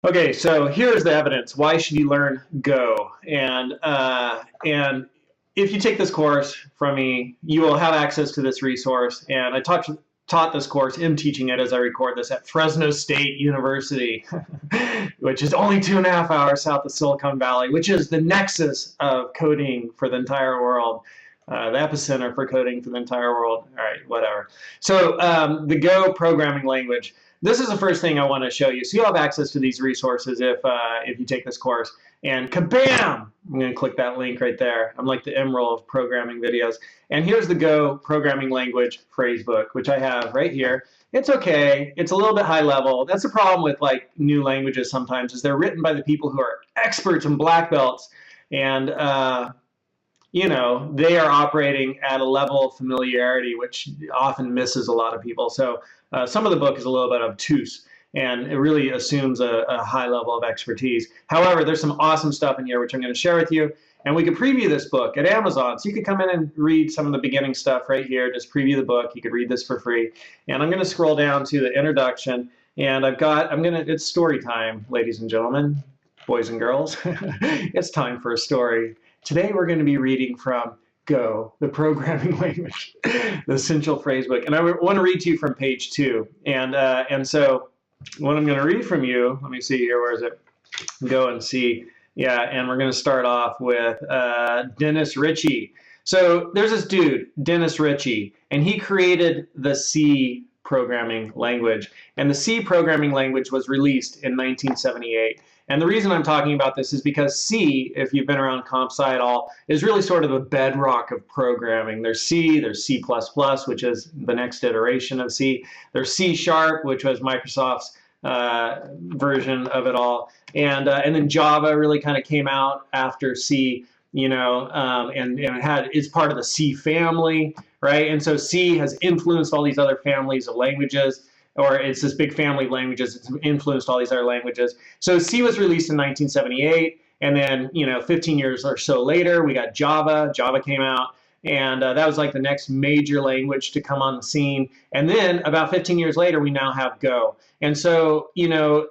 Okay, so here's the evidence. Why should you learn Go? And if you take this course from me, you will have access to this resource. And I taught this course, am teaching it as I record this at Fresno State University, which is only 2.5 hours south of Silicon Valley, which is the nexus of coding for the entire world. The epicenter for coding for the entire world. All right, whatever. So the Go programming language. This is the first thing I want to show you. So you'll have access to these resources if you take this course. And kabam! I'm going to click that link right there. I'm like the Emerald of programming videos. And here's the Go programming language phrasebook, which I have right here. It's okay. It's a little bit high level. That's the problem with like new languages sometimes, is they're written by the people who are experts and black belts. And you know, they are operating at a level of familiarity which often misses a lot of people. So some of the book is a little bit obtuse, and it really assumes a high level of expertise. However, there's some awesome stuff in here which I'm going to share with you, and we could preview this book at Amazon. So you could come in and read some of the beginning stuff right here. Just preview the book. You could read this for free. And I'm going to scroll down to the introduction, and it's story time, ladies and gentlemen, boys and girls. It's time for a story. Today we're going to be reading from Go, the programming language, the essential phrasebook. And I want to read to you from page 2. And so what I'm going to read from you, let me see here, where is it? Go and see. Yeah, and we're going to start off with Dennis Ritchie. So there's this dude, Dennis Ritchie, and he created the C programming language. And the C programming language was released in 1978. And the reason I'm talking about this is because C, if you've been around comp sci at all, is really sort of the bedrock of programming. There's C, there's C++, which is the next iteration of C. There's C#, which was Microsoft's version of it all. And then Java really kind of came out after C, you know, and it is part of the C family, right? And so C has influenced all these other families of languages. Or it's this big family of languages. It's influenced all these other languages. So C was released in 1978, and then 15 years or so later, we got Java. Java came out, and that was like the next major language to come on the scene. And then about 15 years later, we now have Go. And so,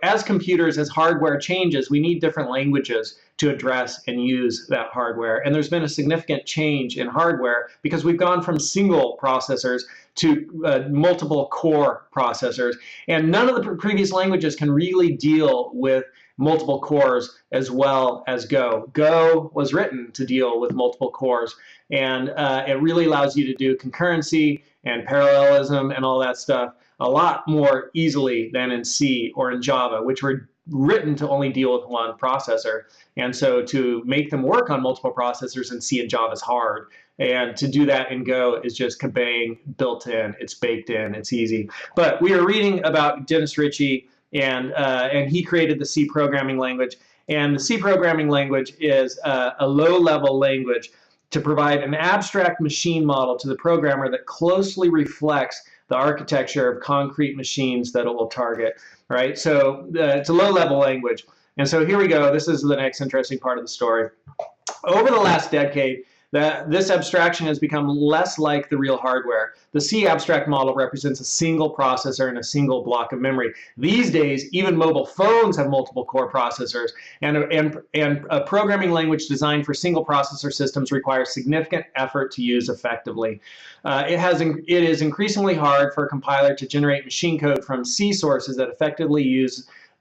as computers, as hardware changes, we need different languages to address and use that hardware. And there's been a significant change in hardware because we've gone from single processors to multiple core processors. And none of the previous languages can really deal with multiple cores as well as Go. Go was written to deal with multiple cores, and it really allows you to do concurrency and parallelism and all that stuff a lot more easily than in C or in Java, which were written to only deal with one processor. And so to make them work on multiple processors in C and Java is hard. And to do that in Go is just kabang, built in, it's baked in, it's easy. But we are reading about Dennis Ritchie, and he created the C programming language. And the C programming language is a low-level language to provide an abstract machine model to the programmer that closely reflects the architecture of concrete machines that it will target, right? So it's a low-level language. And so here we go. This is the next interesting part of the story. Over the last decade, this abstraction has become less like the real hardware. The C abstract model represents a single processor and a single block of memory. These days, even mobile phones have multiple core processors, and a programming language designed for single processor systems requires significant effort to use effectively. It is increasingly hard for a compiler to generate machine code from C sources that effectively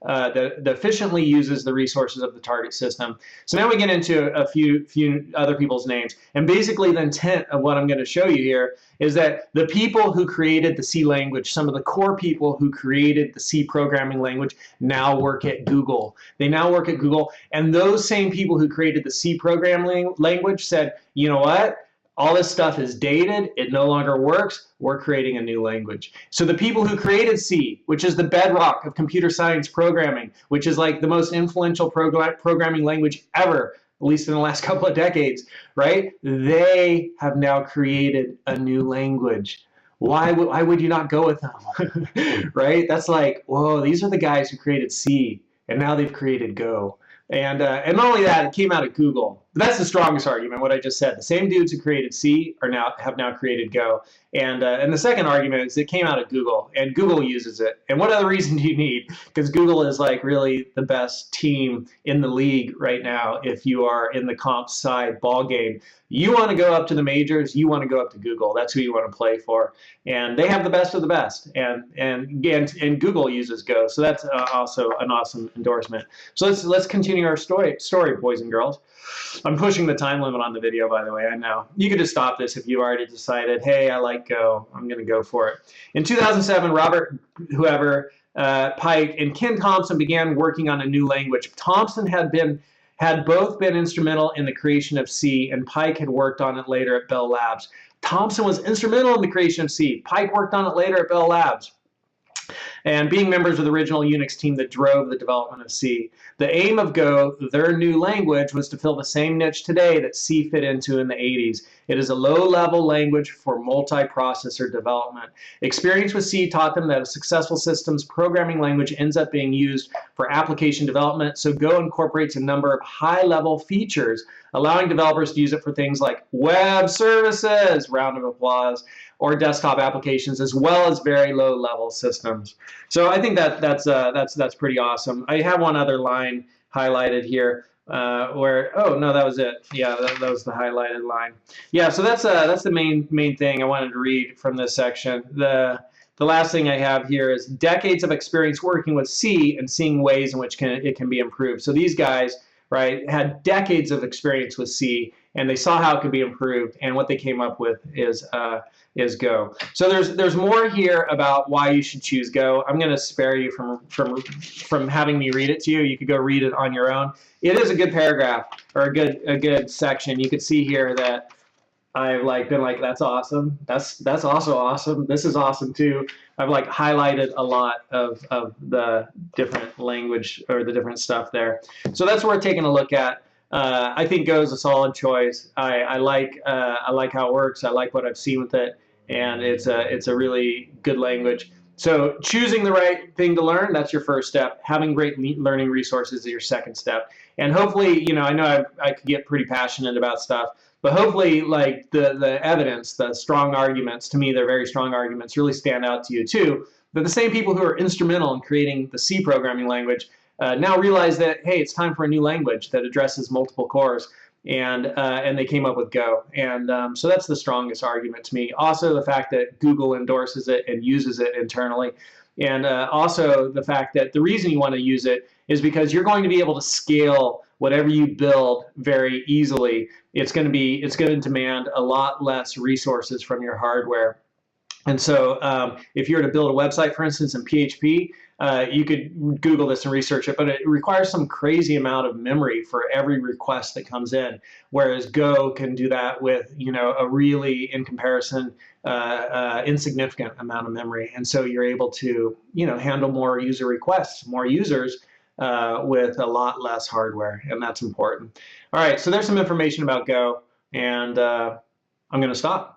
that efficiently uses the resources of the target system. So now we get into a few other people's names. And basically the intent of what I'm going to show you here is that the people who created the C language, some of the core people who created the C programming language, now work at Google. They now work at Google. And those same people who created the C programming language said, you know what? All this stuff is dated, it no longer works, we're creating a new language. So the people who created C, which is the bedrock of computer science programming, which is like the most influential programming language ever, at least in the last couple of decades, right? They have now created a new language. Why would you not go with them, right? That's like, whoa, these are the guys who created C, and now they've created Go. And not only that, it came out of Google. But that's the strongest argument, what I just said. The same dudes who created C have now created Go. And the second argument is it came out of Google, and Google uses it. And what other reason do you need? Because Google is like really the best team in the league right now. If you are in the comp side ball game, you want to go up to the majors, you want to go up to Google. That's who you want to play for, and they have the best of the best. And Google uses Go, so that's also an awesome endorsement. So let's continue our story, boys and girls. I'm pushing the time limit on the video, by the way. I know. You could just stop this if you already decided, hey, I like Go. I'm going to go for it. In 2007, Robert Pike and Ken Thompson began working on a new language. Thompson had both been instrumental in the creation of C, and Pike had worked on it later at Bell Labs. Thompson was instrumental in the creation of C. Pike worked on it later at Bell Labs, and being members of the original Unix team that drove the development of C. The aim of Go, their new language, was to fill the same niche today that C fit into in the 80s. It is a low-level language for multiprocessor development. Experience with C taught them that a successful systems programming language ends up being used for application development, so Go incorporates a number of high-level features, allowing developers to use it for things like web services, round of applause, or desktop applications, as well as very low-level systems. So I think that's pretty awesome. I have one other line highlighted here where, oh no, that was it. Yeah, that was the highlighted line. Yeah, so that's the main thing I wanted to read from this section. The last thing I have here is decades of experience working with C and seeing ways in which it can be improved. So these guys, right, had decades of experience with C, and they saw how it could be improved, and what they came up with is Go. So there's more here about why you should choose Go. I'm going to spare you from having me read it to you. You could go read it on your own. It is a good paragraph, or a good section. You could see here that I've been like, that's awesome. That's also awesome. This is awesome too. I've highlighted a lot of the different language or the different stuff there. So that's worth taking a look at. I think Go is a solid choice. I like how it works. I like what I've seen with it, and it's a really good language. So choosing the right thing to learn, that's your first step. Having great learning resources is your second step. And hopefully, I know I could get pretty passionate about stuff, but hopefully the evidence, the strong arguments, to me they're very strong arguments, really stand out to you too. That the same people who are instrumental in creating the C programming language now realize that, hey, it's time for a new language that addresses multiple cores, and they came up with Go. And so that's the strongest argument to me. Also, the fact that Google endorses it and uses it internally, and also the fact that the reason you want to use it is because you're going to be able to scale whatever you build very easily. It's going to demand a lot less resources from your hardware. And so if you were to build a website, for instance, in PHP, you could Google this and research it, but it requires some crazy amount of memory for every request that comes in, whereas Go can do that with a really, in comparison, insignificant amount of memory. And so you're able to handle more user requests, more users with a lot less hardware, and that's important. All right, so there's some information about Go, and I'm going to stop.